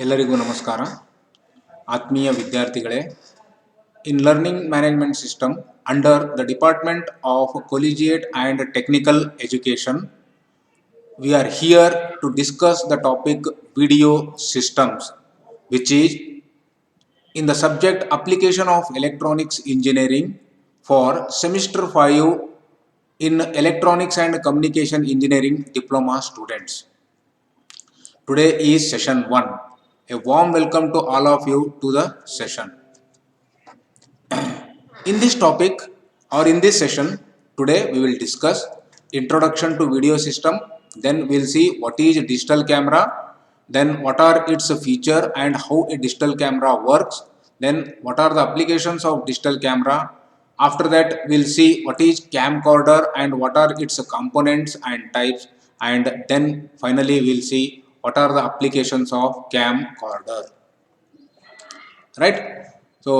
ಎಲ್ಲರಿಗೂ ನಮಸ್ಕಾರ. ಆತ್ಮೀಯ ವಿದ್ಯಾರ್ಥಿಗಳೇ, in learning management system under the department of collegiate and technical education, we are here to discuss the topic video systems, which is in the subject application of electronics engineering for semester 5 in electronics and communication engineering diploma students. Today is session 1. A warm welcome to all of you to the session. In this topic or in this session, today we will discuss introduction to video system, then we'll see what is digital camera, then what are its feature and how a digital camera works, then what are the applications of digital camera. After that we'll see what is camcorder and what are its components and types, and then finally we'll see what are the applications of camcorder. Right? So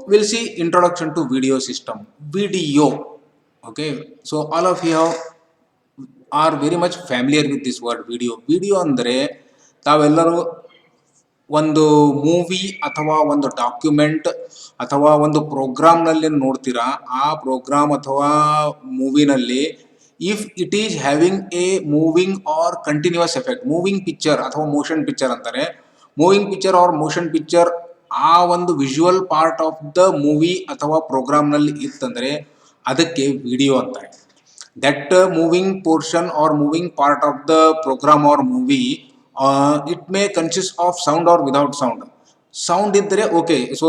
we'll see introduction to video system. Video. Okay. So all of you are very much familiar with this word video. Video ಅಂದರೆ ತಾವೆಲ್ಲರೂ ಒಂದು movie ಅಥವಾ ಒಂದು document ಅಥವಾ ಒಂದು ಪ್ರೋಗ್ರಾಮ್ನಲ್ಲಿ ನೋಡ್ತೀರಾ. ಆ program ಅಥವಾ ಮೂವಿನಲ್ಲಿ if it is having a moving or continuous effect, moving picture ಅಥವಾ ಮೋಷನ್ ಪಿಕ್ಚರ್ ಅಂತಾರೆ. Moving picture or motion picture ಆ ಒಂದು visual part of the movie ಅಥವಾ ಪ್ರೋಗ್ರಾಮ್ನಲ್ಲಿ ಇತ್ತಂದರೆ ಅದಕ್ಕೆ ವಿಡಿಯೋ ಅಂತಾರೆ. That moving portion or moving part of the program or movie, it may consist of sound or without sound. Sound iddre okay, so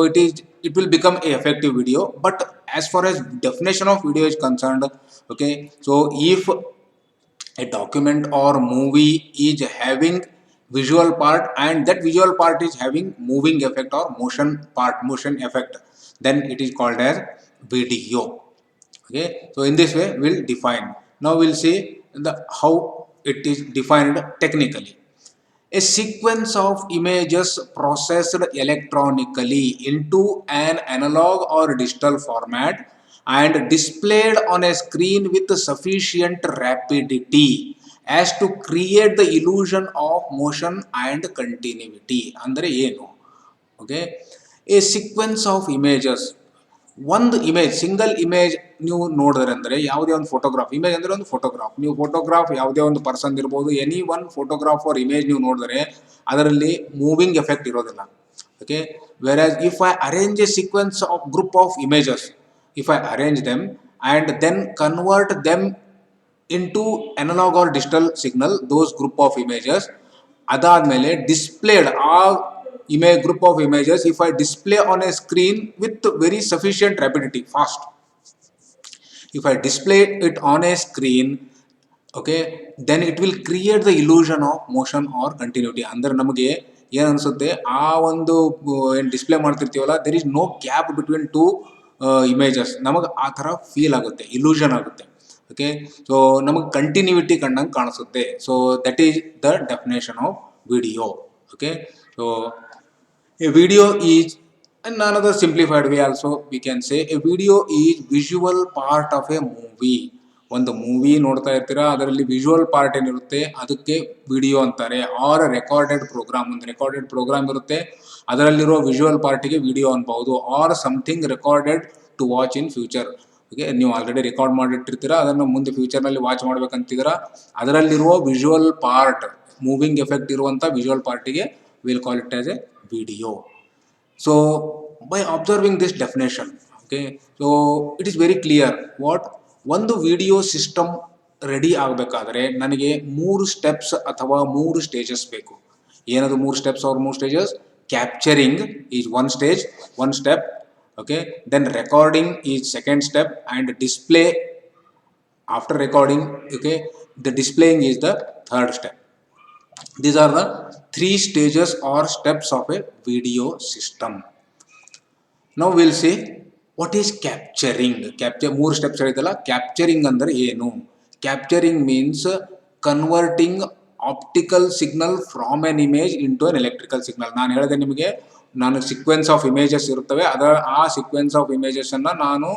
it will become a effective video. But as far as definition of video is concerned, okay, so if a document or movie is having visual part and that visual part is having moving effect or motion effect, then it is called as video. Okay, so in this way we'll define. Now we'll see how it is defined technically. A sequence of images processed electronically into an analog or digital format and displayed on a screen with sufficient rapidity as to create the illusion of motion and continuity. Andre ಏನು? Okay, a sequence of images. ಒಂದು image, single image ನೀವು ನೋಡಿದ್ರೆ ಅಂದರೆ ಯಾವುದೇ ಒಂದು photograph, image ಅಂದರೆ ಒಂದು photograph, ನೀವು ಫೋಟೋಗ್ರಾಫ್ ಯಾವುದೇ ಒಂದು ಪರ್ಸನ್ ಇರ್ಬೋದು, any one photograph or image ನೀವು ನೋಡಿದ್ರೆ ಅದರಲ್ಲಿ ಮೂವಿಂಗ್ ಎಫೆಕ್ಟ್ ಇರೋದಿಲ್ಲ. Okay, whereas if I arrange a sequence of group of images, if I arrange them and then convert them into analog or digital signal, those group of images, ಅದಾದಮೇಲೆ displayed ಆ image group of images, if I display on a screen with very sufficient rapidity, fast, if I display it on a screen, okay, then it will create the illusion of motion or continuity. ಅಂದ್ರೆ ನಮಗೆ ಏನು ಅನಿಸುತ್ತೆ, ಆ ಒಂದು ಏನು display ಮಾಡ್ತಿರ್ತೀವಲ್ಲ, there is no gap between two images, ನಮಗೆ ಆ ಥರ ಫೀಲ್ ಆಗುತ್ತೆ, ಇಲ್ಯೂಷನ್ ಆಗುತ್ತೆ. ಓಕೆ, ಸೊ ನಮಗೆ ಕಂಟಿನ್ಯೂಟಿ ಕಂಡಂಗೆ ಕಾಣಿಸುತ್ತೆ. So that is the definition of video. Okay, so a video is, in another simplified way also we can say, a video is visual part of a movie. ಒಂದು movie ನೋಡ್ತಾ ಇರ್ತೀರಾ, ಅದರಲ್ಲಿ visual part ಏನಿರುತ್ತೆ ಅದಕ್ಕೆ video ಅಂತಾರೆ. Or recorded programme, ಒಂದು recorded programme ಇರುತ್ತೆ, ಅದರಲ್ಲಿರೋ ವಿಜುವಲ್ ಪಾರ್ಟಿಗೆ ವಿಡಿಯೋ ಅನ್ಬಹುದು. Or something recorded to watch in future. Okay, ನೀವು ಆಲ್ರೆಡಿ ರೆಕಾರ್ಡ್ ಮಾಡಿಟ್ಟಿರ್ತೀರಾ, ಅದನ್ನು ಮುಂದೆ ಫ್ಯೂಚರ್ನಲ್ಲಿ ವಾಚ್ ಮಾಡ್ಬೇಕಂತಿದ್ದೀರಾ, ಅದರಲ್ಲಿರುವ ವಿಜುವಲ್ ಪಾರ್ಟ್, ಮೂವಿಂಗ್ ಎಫೆಕ್ಟ್ ಇರುವಂಥ ವಿಜುವಲ್ ಪಾರ್ಟಿಗೆ we'll call it as a video. So by observing this definition, okay, so it is very clear what ಒಂದು ವಿಡಿಯೋ ಸಿಸ್ಟಮ್ ರೆಡಿ ಆಗಬೇಕಾದ್ರೆ ನನಗೆ 3 ಸ್ಟೆಪ್ಸ್ ಅಥವಾ 3 ಸ್ಟೇಜಸ್ ಬೇಕು. ಏನದು 3 steps or 3 stages? Capturing is one stage, one step. Okay, then recording is second step and display after recording, okay, the displaying is the third step. These are the 3 stages or steps of a video system. Now we'll see what is capturing. Capture 3 steps ಹೇಳಿದಲ್ಲ, capturing ಅಂದರೆ ಏನು? Capturing means converting optical signal from an image into an electrical signal. ನಾನು ಹೇಳಿದೆ ನಿಮಗೆ, ನಾನು sequence of images ಇರುತ್ತವೆ, ಆ sequence of images ಅನ್ನು ನಾನು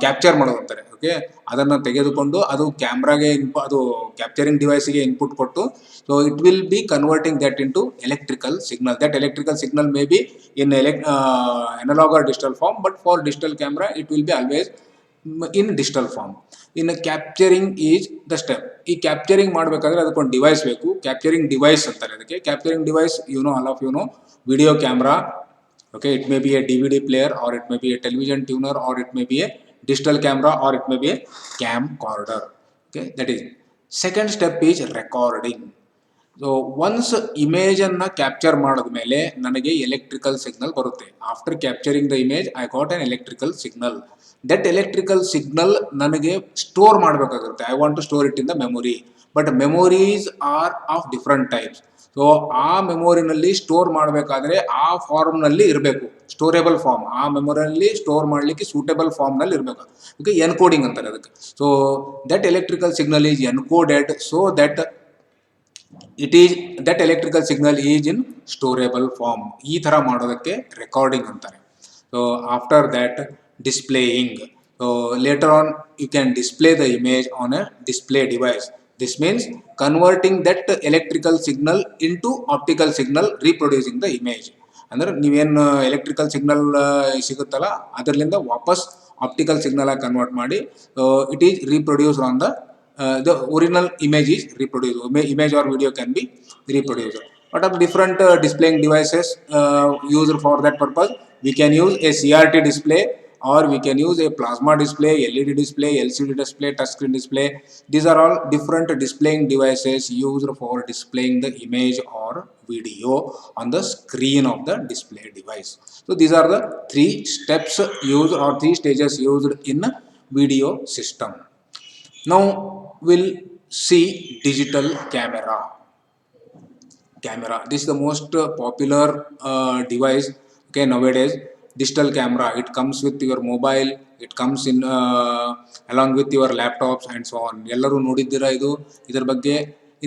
ಕ್ಯಾಪ್ಚರ್ ಮಾಡೋದು ಅಂತಾರೆ. ಓಕೆ, ಅದನ್ನು ತೆಗೆದುಕೊಂಡು ಅದು ಕ್ಯಾಮ್ರಾಗೆ ಅದು ಕ್ಯಾಪ್ಚರಿಂಗ್ ಡಿವೈಸಿಗೆ ಇನ್ಪುಟ್ ಕೊಟ್ಟು, so it will be converting that into electrical signal. That electrical signal may be in analog or digital form, but for digital camera it will be always in digital form. In capturing is the step. ಈ capturing ಮಾಡಬೇಕಾದ್ರೆ ಅದಕ್ಕೊಂದು device ಬೇಕು, capturing device ಅಂತಾರೆ ಅದಕ್ಕೆ. Capturing device all of you know, video camera. Okay, it may be a DVD player, or it may be a television tuner, or it may be a digital camera, or it may be a camcorder. Okay, that is second step is recording. So once ಇಮೇಜನ್ನು capture ಮಾಡಿದ್ಮೇಲೆ ನನಗೆ electrical signal ಬರುತ್ತೆ. After capturing the image I got an electrical signal. That electrical signal ನನಗೆ store ಮಾಡಬೇಕಾಗುತ್ತೆ. I want to store it in the memory, but memories are of different types. So ಆ ಮೆಮೊರಿನಲ್ಲಿ store ಮಾಡಬೇಕಾದ್ರೆ ಆ ಫಾರ್ಮ್ನಲ್ಲಿ ಇರಬೇಕು, ಸ್ಟೋರೇಬಲ್ form. ಆ ಮೆಮೊರಿಯಲ್ಲಿ store ಮಾಡಲಿಕ್ಕೆ suitable ಫಾರ್ಮ್ನಲ್ಲಿ ಇರಬೇಕು. ಓಕೆ, ಎನ್ಕೋಡಿಂಗ್ ಅಂತಾರೆ ಅದಕ್ಕೆ. So that electrical signal is encoded so that that electrical signal is in storable form. ಈ ಥರ ಮಾಡೋದಕ್ಕೆ ರೆಕಾರ್ಡಿಂಗ್ ಅಂತಾರೆ. So after that displaying. So later on you can display the image on a display device. This means converting that electrical signal into optical signal, reproducing the image. ಅಂದರೆ ನೀವೇನು electrical signal ಸಿಗುತ್ತಲ್ಲ ಅದರಿಂದ ವಾಪಸ್ optical signal ಆಗಿ convert ಮಾಡಿ it is reproduced on the original image is reproduced. Image or video can be reproduced. What are different displaying devices used for that purpose? We can use a CRT display, or we can use a plasma display, LED display, LCD display, touchscreen display. These are all different displaying devices used for displaying the image or video on the screen of the display device. So these are the three steps used, or three stages used in video system. Now we'll see digital camera. This is the most popular device, okay, nowadays. Digital camera, it comes with your mobile, it comes in along with your laptops and so on. Ellaru nodiddira idu. Idar bagge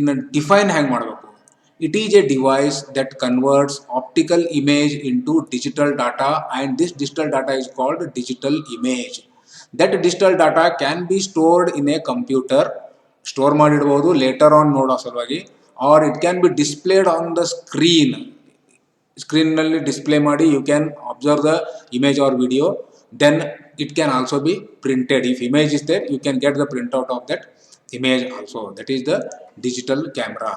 inna define hang ಮಾಡಬೇಕು. It is a device that converts optical image into digital data, and this digital data is called digital image. That digital data can be stored in a computer, store ಮಾಡಿಡ್ಬೋದು later on ನೋಡೋ ಸಲುವಾಗಿ, or it can be displayed on the ಸ್ಕ್ರೀನ್ನಲ್ಲಿ display ಮಾಡಿ you can observe the image or video. Then it can also be printed. If image is there you can get the print out of that image also. That is the digital camera.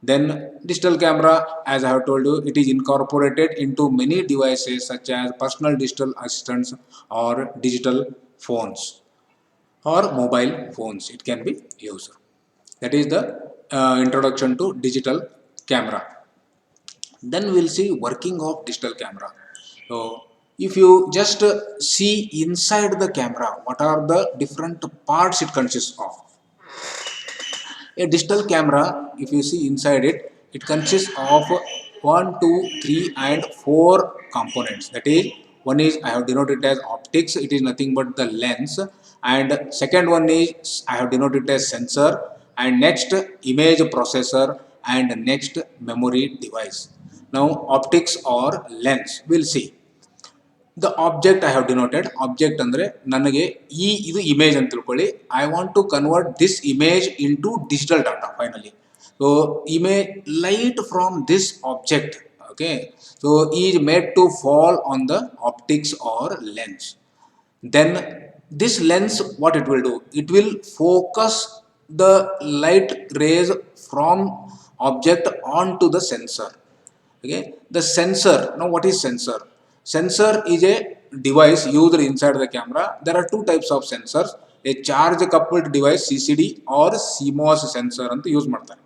Then digital camera, as I have told you, it is incorporated into many devices such as personal digital assistants or digital phones or mobile phones. It can be used. That is the introduction to digital camera. Then we'll see working of digital camera. So if you just see inside the camera, what are the different parts it consists of? A digital camera, if you see inside it, it consists of 1, 2, 3 and 4 components. That is, one is I have denoted it as optics, it is nothing but the lens, and second one is I have denoted it as sensor, and next image processor, and next memory device. Now optics or lens, we'll see. The object I have denoted, object andre nanage idu image anta tilkolli, I want to convert this image into digital data finally. So image light from this object, okay, so is made to fall on the optics or lens. Then this lens, what it will do, it will focus the light rays from object onto the sensor. Okay, the sensor, now what is sensor? Sensor is a device used inside the camera. There are two types of sensors, a charge coupled device CCD or CMOS sensor ಅಂತ use ಮಾಡ್ತಾರೆ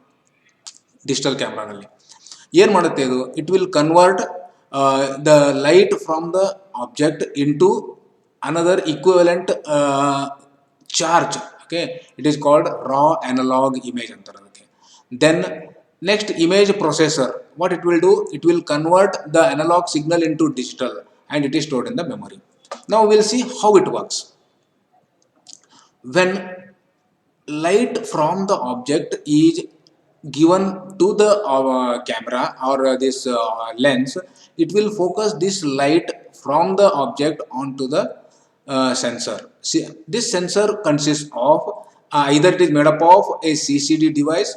digital ಕ್ಯಾಮ್ರಾನಲ್ಲಿ. ಏನು ಮಾಡುತ್ತೆ ಇದು, it will convert the light from the object into another equivalent charge. Okay, it is called raw analogue image ಅಂತಾರೆ ಅದಕ್ಕೆ. Then next, image processor, what it will do, it will convert the analog signal into digital and it is stored in the memory. Now we'll see how it works. When light from the object is given to the camera or this lens, it will focus this light from the object onto the sensor. See, this sensor consists of either it is made up of a CCD device,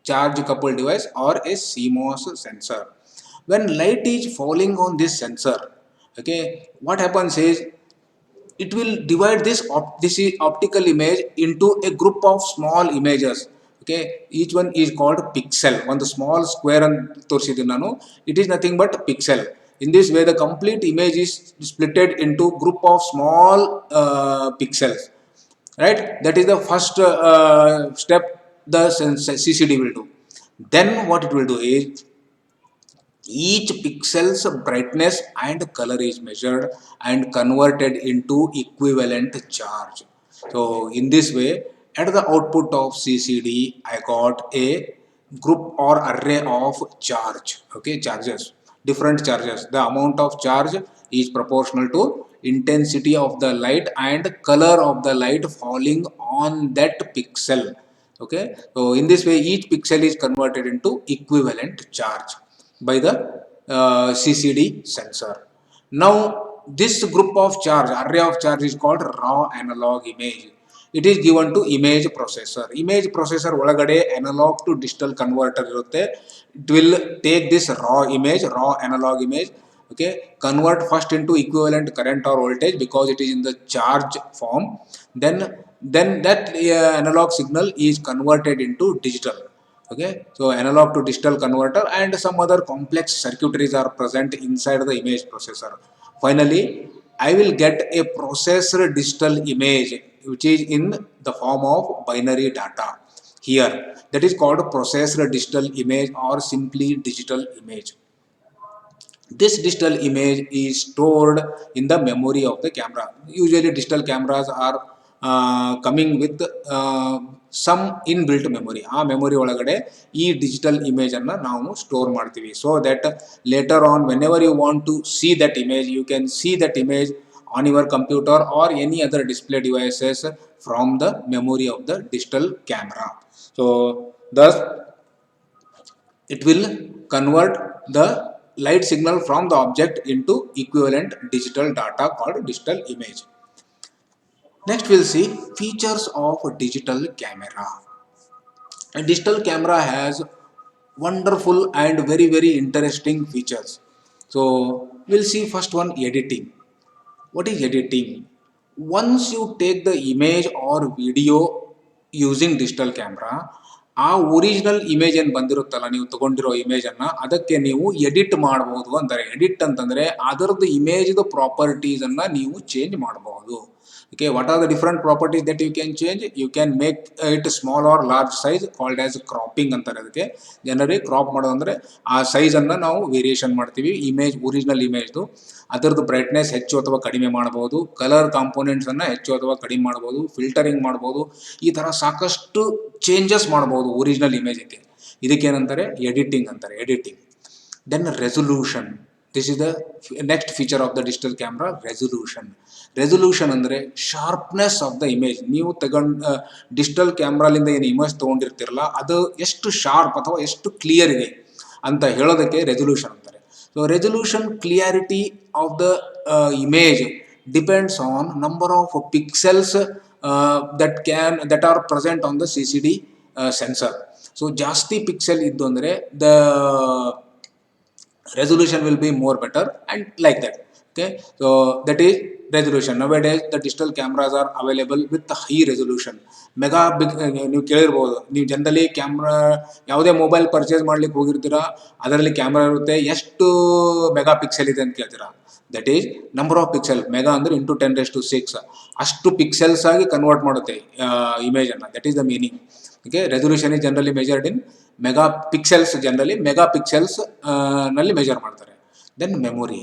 charge coupled device, or a CMOS sensor. When light is falling on this sensor, okay, what happens is it will divide this optical image into a group of small images. Okay, each one is called pixel. One the small square and ತೋರಿಸಿದ್ದೀನಿ ನಾನು, it is nothing but pixel. In this way the complete image is splitted into group of small pixels, right? That is the first step the CCD will do. Then what it will do is each pixel's brightness and color is measured and converted into equivalent charge. So in this way, at the output of CCD I got a group or array of charge, okay, charges, different charges. The amount of charge is proportional to intensity of the light and color of the light falling on that pixel. Okay, so in this way each pixel is converted into equivalent charge by the CCD sensor. Now this group of charge, array of charge, is called raw analog image. It is given to image processor. Image processor ಒಳಗಡೆ analog to digital converter ಇರುತ್ತೆ. It will take this raw image, raw analog image, okay, convert first into equivalent current or voltage because it is in the charge form. Then that analog signal is converted into digital. Okay, so analog to digital converter and some other complex circuitries are present inside the image processor. Finally I will get a processed digital image which is in the form of binary data here. That is called processed digital image or simply digital image. This digital image is stored in the memory of the camera. Usually digital cameras are coming with some inbuilt memory. ಆ memory ಒಳಗಡೆ ಈ digital image ಅನ್ನು ನಾವು store ಮಾಡ್ತೀವಿ. So that later on whenever you want to see that image, you can see that image on your computer or any other display devices from the memory of the digital camera. So thus it will convert the light signal from the object into equivalent digital data called digital image. Next we'll see features of digital camera. A digital camera has wonderful and very interesting features. So we'll see first one, editing. What is editing? Once you take the image or video using digital camera, ಆ original image ಏನು ಬಂದಿರುತ್ತಲ್ಲ, ನೀವು ತಗೊಂಡಿರೋ image ಅನ್ನ ಅದಕ್ಕೆ ನೀವು edit ಮಾಡಬಹುದು ಅಂತಾರೆ. Edit ಅಂತಂದ್ರೆ ಅದರದ್ದು ಇಮೇಜ್ದು ಪ್ರಾಪರ್ಟೀಸ್ ಅನ್ನ ನೀವು ಚೇಂಜ್ ಮಾಡಬಹುದು. Okay, what are the different properties that you can change? You can make it small or large size called as cropping ಅಂತಾರೆ. ಅದಕ್ಕೆ ಜನರಲಿ ಕ್ರಾಪ್ ಮಾಡೋದು ಅಂದ್ರೆ ಆ ಸೈಜ್ ಅನ್ನ ನಾವು ವೇರಿಯೇಷನ್ ಮಾಡ್ತೀವಿ. ಇಮೇಜ್ ಒರಿಜಿನಲ್ ಇಮೇಜ್ದು ಅದರದ್ದು ಬ್ರೈಟ್ನೆಸ್ ಹೆಚ್ಚು ಅಥವಾ ಕಡಿಮೆ ಮಾಡಬಹುದು, ಕಲರ್ ಕಾಂಪೋನೆಂಟ್ಸ್ ಅನ್ನ ಹೆಚ್ಚು ಅಥವಾ ಕಡಿಮೆ ಮಾಡಬಹುದು, ಫಿಲ್ಟರಿಂಗ್ ಮಾಡಬಹುದು, ಈ ತರ ಸಾಕಷ್ಟು ಚೇಂಜಸ್ ಮಾಡಬಹುದು ಒರಿಜಿನಲ್ ಇಮೇಜ್ಗೆ. ಇದಕ್ಕೇನಂತಾರೆ? ಎಡಿಟಿಂಗ್ ಅಂತಾರೆ. Editing. Then resolution. This is the next feature of the digital camera, resolution. Resolution ಅಂದರೆ ಶಾರ್ಪ್ನೆಸ್ ಆಫ್ ದ ಇಮೇಜ್. ನೀವು ಡಿಜಿಟಲ್ ಕ್ಯಾಮ್ರಾಲಿಂದ ಏನು ಇಮೇಜ್ ತೊಗೊಂಡಿರ್ತಿರಲ್ಲ ಅದು ಎಷ್ಟು ಶಾರ್ಪ್ ಅಥವಾ ಎಷ್ಟು ಕ್ಲಿಯರ್ ಇದೆ ಅಂತ ಹೇಳೋದಕ್ಕೆ ರೆಸೊಲ್ಯೂಷನ್ ಅಂತಾರೆ. So resolution clarity of the image depends on number of pixels that are present on the CCD sensor. So ಜಾಸ್ತಿ ಪಿಕ್ಸೆಲ್ ಇದ್ದು ಅಂದರೆ the resolution will be more better and like that. Okay, so that is resolution. Nowadays the digital cameras are available with the high resolution, mega big. ನೀವು ಕೇಳಿರ್ಬೋದು, ನೀವು generally camera ಯಾವುದೇ mobile purchase ಮಾಡ್ಲಿಕ್ಕೆ ಹೋಗಿರ್ತೀರಾ, ಅದರಲ್ಲಿ camera ಇರುತ್ತೆ, ಎಷ್ಟು mega pixel ಇದೆ ಅಂತ ಕೇಳ್ತೀರಾ. That is number of pixel. Mega ಅಂದರೆ ಇಂಟು 10⁶, ಅಷ್ಟು ಪಿಕ್ಸೆಲ್ಸ್ ಆಗಿ ಕನ್ವರ್ಟ್ ಮಾಡುತ್ತೆ ಇಮೇಜ್ ಅನ್ನ. That is the meaning. Okay, resolution is generally measured in megapixels. Generally megapixels ನಲ್ಲಿ ಮೆಜರ್ ಮಾಡ್ತಾರೆ. Then memory.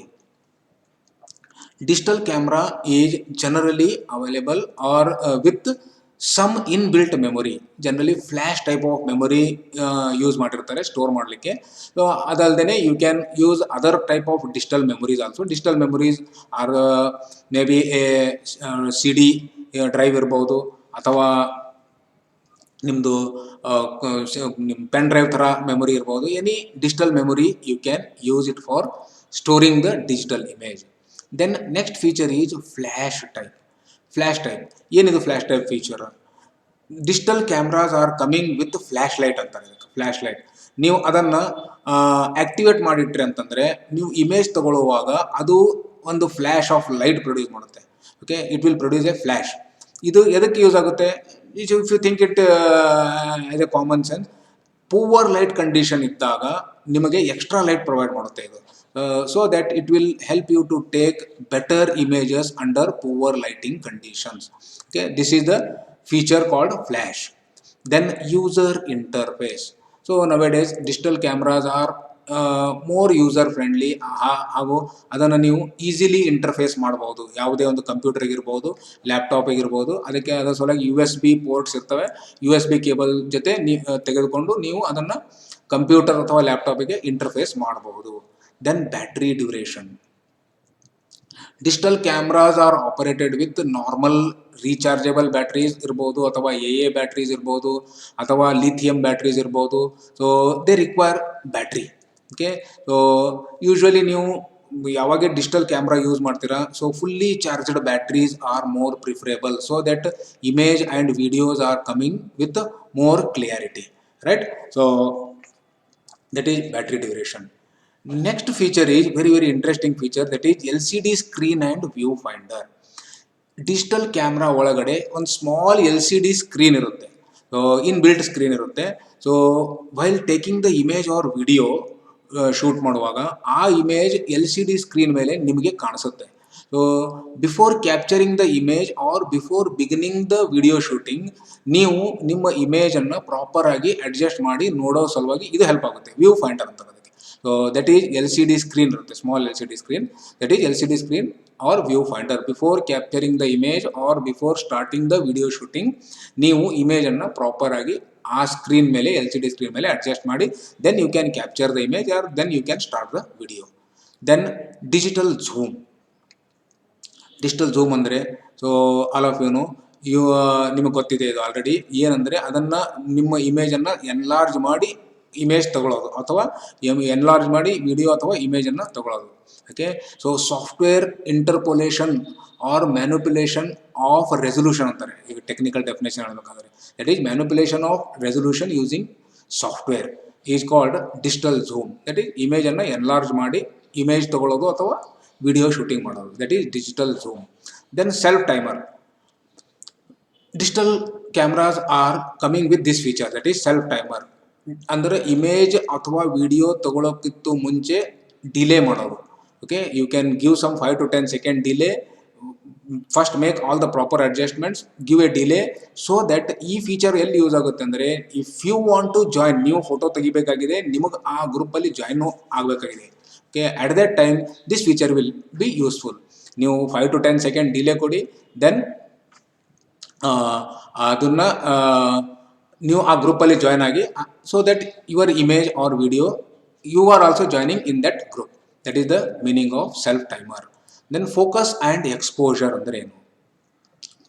Digital camera is generally available or with some inbuilt memory. Generally flash type of memory use ಮಾಡಿರ್ತಾರೆ store ಮಾಡಲಿಕ್ಕೆ. So ಅದಲ್ಲದೆ you can use other type of digital memories also. Digital memories are maybe a CD drive ಇರ್ಬೋದು, ಅಥವಾ ನಿಮ್ಮದು ನಿಮ್ಮ pen drive ಥರ memory ಇರ್ಬೋದು. Any digital memory you can use it for storing the digital image. Then next feature is flash type. Flash type. ಏನಿದು flash type feature? Digital cameras are coming with flash light ಅಂತಾರೆ ಇದಕ್ಕೆ. Flash light ನೀವು ಅದನ್ನು activate ಮಾಡಿಟ್ರಿ ಅಂತಂದರೆ ನೀವು image ತಗೊಳ್ಳುವಾಗ ಅದು ಒಂದು ಫ್ಲ್ಯಾಶ್ ಆಫ್ ಲೈಟ್ ಪ್ರೊಡ್ಯೂಸ್ ಮಾಡುತ್ತೆ. Okay, it will produce a flash. ಇದು ಎದಕ್ಕೆ ಯೂಸ್ ಆಗುತ್ತೆ? If you think it as a common sense, poor light condition ಇದ್ದಾಗ ನಿಮಗೆ ಎಕ್ಸ್ಟ್ರಾ ಲೈಟ್ ಪ್ರೊವೈಡ್ ಮಾಡುತ್ತೆ ಇದು. So that it will help you to take better images under poor lighting conditions. Okay, this is the feature called flash. Then user interface. So nowadays digital cameras are more user friendly. ಹಾಗೂ ಅದನ್ನು ನೀವು easily interface ಮಾಡ್ಬೋದು. ಯಾವುದೇ ಒಂದು ಕಂಪ್ಯೂಟರ್ಗೆ ಇರ್ಬೋದು, ಲ್ಯಾಪ್ಟಾಪಿಗೆ ಇರ್ಬೋದು. ಅದಕ್ಕೆ ಅದರ ಸಲುವಾಗಿ USB ಪೋರ್ಟ್ಸ್ ಇರ್ತವೆ. USB ಕೇಬಲ್ ಜೊತೆ ತೆಗೆದುಕೊಂಡು ನೀವು ಅದನ್ನು ಕಂಪ್ಯೂಟರ್ ಅಥವಾ ಲ್ಯಾಪ್ಟಾಪಿಗೆ ಇಂಟರ್ಫೇಸ್ ಮಾಡಬಹುದು. Then battery duration. Digital cameras are operated with normal rechargeable batteries ಇರ್ಬೋದು, ಅಥವಾ AA ಬ್ಯಾಟ್ರೀಸ್ ಇರ್ಬೋದು, ಅಥವಾ ಲಿಥಿಯಂ ಬ್ಯಾಟ್ರೀಸ್ ಇರ್ಬೋದು. So they require battery. Okay, so usually ನೀವು ಯಾವಾಗ ಡಿಜಿಟಲ್ ಕ್ಯಾಮ್ರಾ ಯೂಸ್ ಮಾಡ್ತೀರಾ, so fully charged batteries are more preferable, so that image and videos are coming with more clarity, right? So that is battery duration. Next feature is very interesting feature, that is LCD screen and viewfinder. Digital camera ಒಳಗಡೆ ಒಂದು small LCD screen ಇರುತ್ತೆ, in built screen ಇರುತ್ತೆ. So while taking the image or video shoot ಮಾಡುವಾಗ ಆ image LCD screen ಮೇಲೆ ನಿಮಗೆ ಕಾಣಿಸುತ್ತೆ. So before capturing the image or before beginning the video shooting, ನೀವು ನಿಮ್ಮ ಇಮೇಜನ್ನು ಪ್ರಾಪರ್ ಆಗಿ ಅಡ್ಜಸ್ಟ್ ಮಾಡಿ ನೋಡೋ ಸಲುವಾಗಿ ಇದು ಹೆಲ್ಪ್ ಆಗುತ್ತೆ. ವ್ಯೂ ಫೈಂಡರ್ ಅಂತ. So that is LCD screen, small LCD screen, that is LCD screen or viewfinder. Before capturing the image or before starting the video shooting, ನೀವು ಇಮೇಜನ್ನು ಪ್ರಾಪರ್ ಆಗಿ ಆ ಸ್ಕ್ರೀನ್ ಮೇಲೆ LCD ಸ್ಕ್ರೀನ್ ಮೇಲೆ adjust ಮಾಡಿ, then you can capture the image or then you can start the video. Then digital zoom. Digital zoom ಅಂದರೆ, so all of ಯುನು ನಿಮಗೆ ಗೊತ್ತಿದೆ ಇದು ಆಲ್ರೆಡಿ. ಏನಂದರೆ ಅದನ್ನು ನಿಮ್ಮ ಇಮೇಜನ್ನು ಎನ್ಲಾರ್ಜ್ ಮಾಡಿ ಇಮೇಜ್ ತಗೊಳ್ಳೋದು, ಅಥವಾ ಎನ್ಲಾರ್ಜ್ ಮಾಡಿ ವಿಡಿಯೋ ಅಥವಾ ಇಮೇಜನ್ನು ತಗೊಳ್ಳೋದು. Okay, so software interpolation or manipulation of resolution ಅಂತಾರೆ. ಈಗ ಟೆಕ್ನಿಕಲ್ ಡೆಫಿನೇಷನ್ ಹೇಳಬೇಕಾದ್ರೆ, that is manipulation of resolution using software is called digital zoom. That is ಇಮೇಜನ್ನು ಎನ್ಲಾರ್ಜ್ ಮಾಡಿ ಇಮೇಜ್ ತಗೊಳ್ಳೋದು ಅಥವಾ ವಿಡಿಯೋ ಶೂಟಿಂಗ್ ಮಾಡೋದು, that is digital zoom. Then self timer. Digital cameras are coming with this feature, that is self timer. ಅಂದರೆ image ಅಥವಾ video ತಗೊಳ್ಳೋಕ್ಕಿಂತ ಮುಂಚೆ delay ಮಾಡೋದು. Okay, you can give some 5 to 10 second delay. First make all the proper adjustments, give a delay, so that ಈ feature ಎಲ್ಲಿ use ಆಗುತ್ತೆ ಅಂದರೆ, if you want to join, ನೀವು ಫೋಟೋ ತೆಗಿಬೇಕಾಗಿದೆ, ನಿಮಗೆ ಆ ಗ್ರೂಪಲ್ಲಿ ಜಾಯಿನ್ ಆಗಬೇಕಾಗಿದೆ. Okay, at that time this feature will be useful. ನೀವು 5 to 10 second ಡಿಲೇ ಕೊಡಿ, ದೆನ್ ಅದನ್ನು ನೀವು ಆ ಗ್ರೂಪಲ್ಲಿ ಜಾಯ್ನ್ ಆಗಿ, so that your image or video you are also joining in that group. That is the meaning of self timer. Then focus and exposure ಅಂದರೆ ಏನು?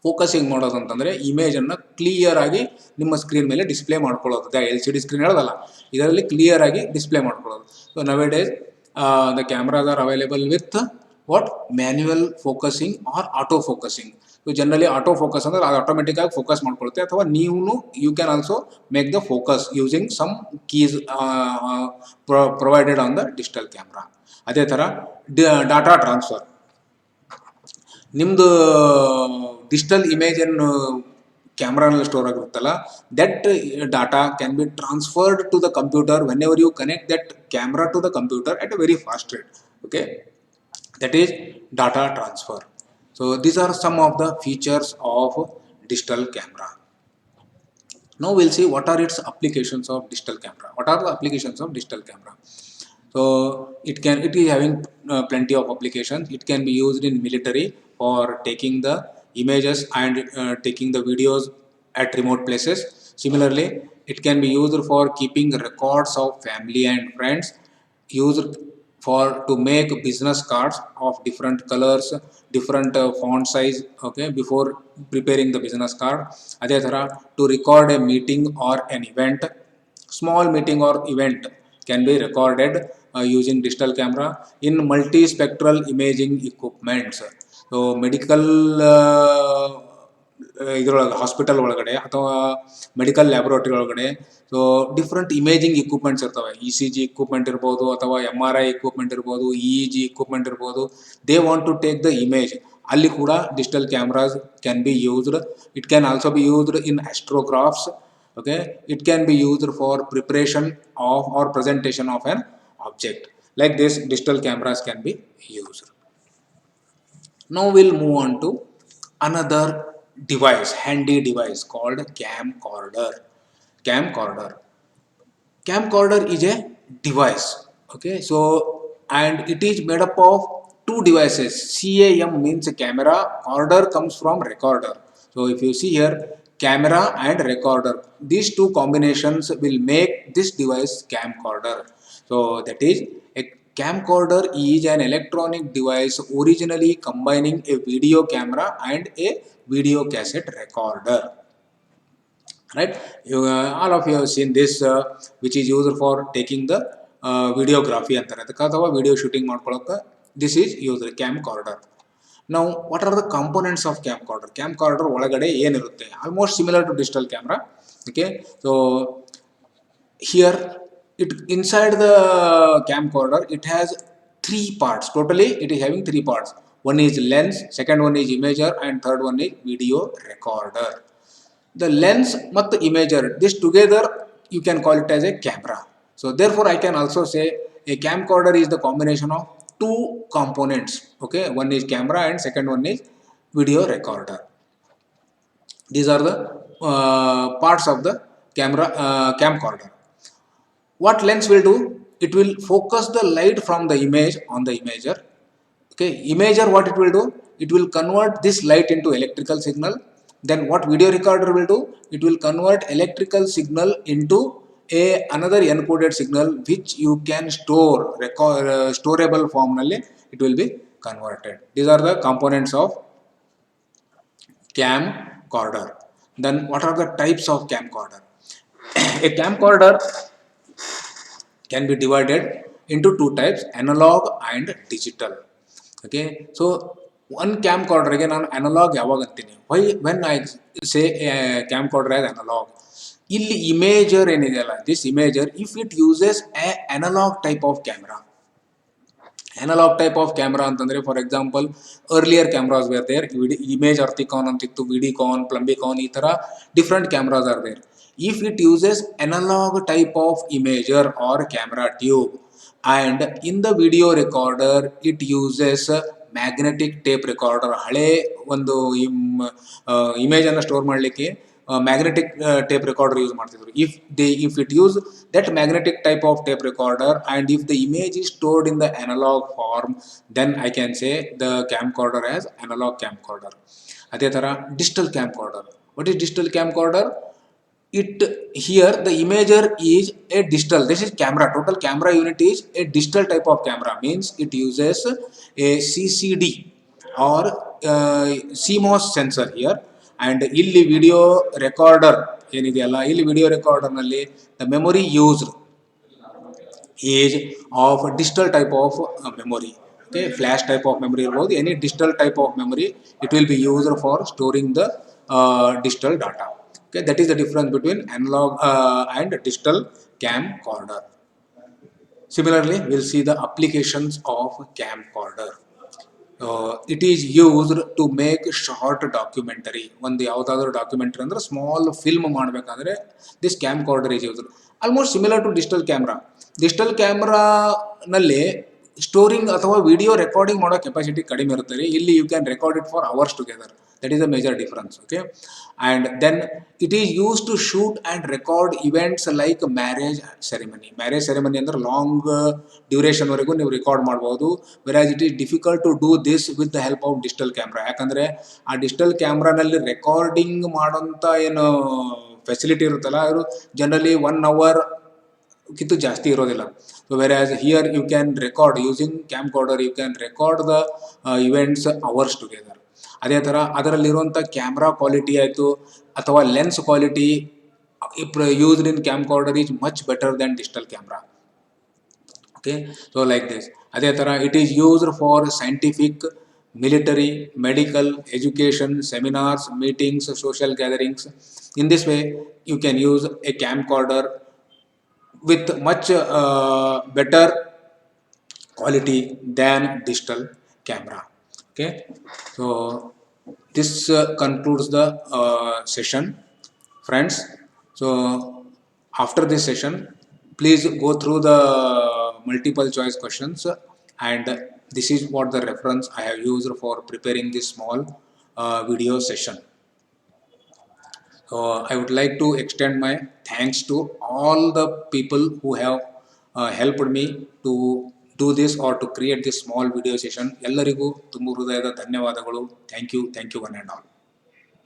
ಫೋಕಸಿಂಗ್ ಮಾಡೋದು ಅಂತಂದರೆ ಇಮೇಜನ್ನು ಕ್ಲಿಯರ್ ಆಗಿ ನಿಮ್ಮ ಸ್ಕ್ರೀನ್ ಮೇಲೆ ಡಿಸ್ಪ್ಲೇ ಮಾಡ್ಕೊಳ್ಳೋದು. LCD ಸ್ಕ್ರೀನ್ ಹೇಳೋದಲ್ಲ, ಇದರಲ್ಲಿ ಕ್ಲಿಯರ್ ಆಗಿ ಡಿಸ್ಪ್ಲೇ ಮಾಡ್ಕೊಳ್ಳೋದು. So nowadays the cameras are available with what manual focusing or auto focusing. So generally auto focus ಅಂದರೆ ಅದು ಆಟೋಮೆಟಿಕ್ ಆಗಿ ಫೋಕಸ್ ಮಾಡ್ಕೊಳುತ್ತೆ, ಅಥವಾ ನೀವು you can also make the focus using some keys provided on the digital camera. ಅದೇ ಥರ data transfer. ನಿಮ್ಮದು digital image ಏನು ಕ್ಯಾಮ್ರಾನಲ್ಲಿ ಸ್ಟೋರ್ ಆಗಿರುತ್ತಲ್ಲ, that data can be transferred to the computer whenever you connect that camera to the computer at a very fast rate. Okay, that is data transfer. So these are some of the features of digital camera. Now we'll see what are its applications of digital camera. What are the applications of digital camera? So it is having plenty of applications. It can be used in military for taking the images and taking the videos at remote places. Similarly, it can be used for keeping records of family and friends, used for to make business cards of different colors, different font size, okay, before preparing the business card. Adhe thara to record a meeting or an event, small meeting or event can be recorded using digital camera in multispectral imaging equipments. So medical ಇದರೊಳಗೆ hospital ಒಳಗಡೆ ಅಥವಾ medical laboratory ಒಳಗಡೆ so different imaging equipments ಇರ್ತವೆ. E C G equipment ಇರ್ಬೋದು ಅಥವಾ MRI equipment ಇರ್ಬೋದು, EEG equipment ಇರ್ಬೋದು. They want to take the image. ಅಲ್ಲಿ ಕೂಡ digital cameras can be used. It can also be used in astrographs. Okay, it can be used for preparation of or presentation of an object. Like this, digital cameras can be used. Now we'll move on to another device, handy device called camcorder. Camcorder. Camcorder is a device. Okay, so and it is made up of two devices. CAM means camera, corder comes from recorder. So if you see here, camera and recorder, these two combinations will make this device camcorder. So that is, a camcorder is an electronic device originally combining a video camera and a video cassette recorder. Right, all of you have seen this, which is used for taking the videography ಅಂತಾರೆ, ಅದಕ್ಕೆ ಅಥವಾ video shooting ಮಾಡ್ಕೊಳ್ಳೋಕೆ this is used camcorder. Now what are the components of camcorder? Camcorder ಒಳಗಡೆ ಏನಿರುತ್ತೆ? Almost similar to digital camera. Okay, so here it inside the camcorder it has three parts. Totally it is having three parts. One is lens, second one is imager, and third one is video recorder. The lens ಮತ್ತು imager, this together you can call it as a camera. So therefore I can also say a camcorder is the combination of two components. Okay, one is camera and second one is video recorder. These are the parts of the camcorder. What lens will do? It will focus the light from the image on the imager. Okay, imager, what it will do? It will convert this light into electrical signal. Then what video recorder will do? It will convert electrical signal into another encoded signal which you can store, storable form nalli it will be converted. These are the components of camcorder. Then what are the types of camcorder? A camcorder can be divided into two types, analog and digital. Okay, so one camcorder, again ನಾನು analog ಯಾವಾಗ ಅಂತೀನಿ? Why when I say camcorder as analog? ಇಲ್ಲಿ imager ಏನಿದೆಯಲ್ಲ, this imager, if it uses a analog type of camera. Analog type of camera ಅಂತಂದ್ರೆ, for example, earlier cameras were there, image Articon ಅಂತಿತ್ತು, Vidicon, Plumbicon, ಈ ತರ different cameras are there. If it uses analog type of imager or camera tube, and in the video recorder it uses magnetic tape recorder. ಹಳೆ ಒಂದು image ಅನ್ನು store ಮಾಡಲಿಕ್ಕೆ magnetic tape recorder use ಮಾಡ್ತಿದ್ರು. If it use that magnetic type of tape recorder and if the image is stored in the analog form, then I can say the camcorder as analog camcorder. ಅದೇ ತರ digital camcorder. What is digital camcorder? It here the imager is a digital, this is camera, total camera unit is a digital type of camera, means it uses a CCD or CMOS sensor here. And illi video recorder ಏನideyalla, illi video recorder nalli the memory used is of digital type of memory. Okay, flash type of memory irbodu, any digital type of memory, it will be used for storing the digital data. Okay, that is the difference between analog and digital camcorder. Similarly, we'll see the applications of camcorder. It is used to make short documentary. ಒಂದು ಯಾವುದಾದ್ರೂ documentary ಅಂದ್ರೆ small film ಮಾಡಬೇಕಂದ್ರೆ this camcorder is used. Almost similar to digital camera. Digital ಕ್ಯಾಮ್ರಾನಲ್ಲಿ storing ಅಥವಾ video recording ಮಾಡೋ capacity ಕಡಿಮೆ ಇರುತ್ತೆ. ಇಲ್ಲಿ you can record it for hours together. That is a major difference. Okay, and then it is used to shoot and record events like marriage ceremony. Marriage ceremony ಅಂದ್ರೆ long duration ವರೆಗೂ ನೀವು record ಮಾಡಬಹುದು. whereas it is difficult to do this with the help of digital camera. ಯಾಕಂದ್ರೆ ಆ digital ಕ್ಯಾಮ್ರಾನಲ್ಲಿ recording ಮಾಡೋಂಥ ಏನು facility ಇರುತ್ತಲ್ಲ, ಅದು ಜನರಲಿ 1 hour ಕಿಂತ ಜಾಸ್ತಿ ಇರೋದಿಲ್ಲ. So whereas here you can record using camcorder, you can record the events hours together. ಅದೇ ಥರ ಅದರಲ್ಲಿರುವಂಥ ಕ್ಯಾಮ್ರಾ ಕ್ವಾಲಿಟಿ ಆಯಿತು ಅಥವಾ lens quality used in camcorder is much better then digital camera. Okay, so like this. ಅದೇ ಥರ it is used for scientific military, medical, education, seminars, meetings, social gatherings. In this way, you can use a camcorder with much better quality than digital camera. Okay, so this concludes the session, friends. So after this session, please go through the multiple choice questions, and this is what the reference I have used for preparing this small video session. I would like to extend my thanks to all the people who have helped me to do this or to create this small video session. ಎಲ್ಲರಿಗೂ ತುಂಬ ಹೃದಯದ ಧನ್ಯವಾದಗಳು. Thank you one and all.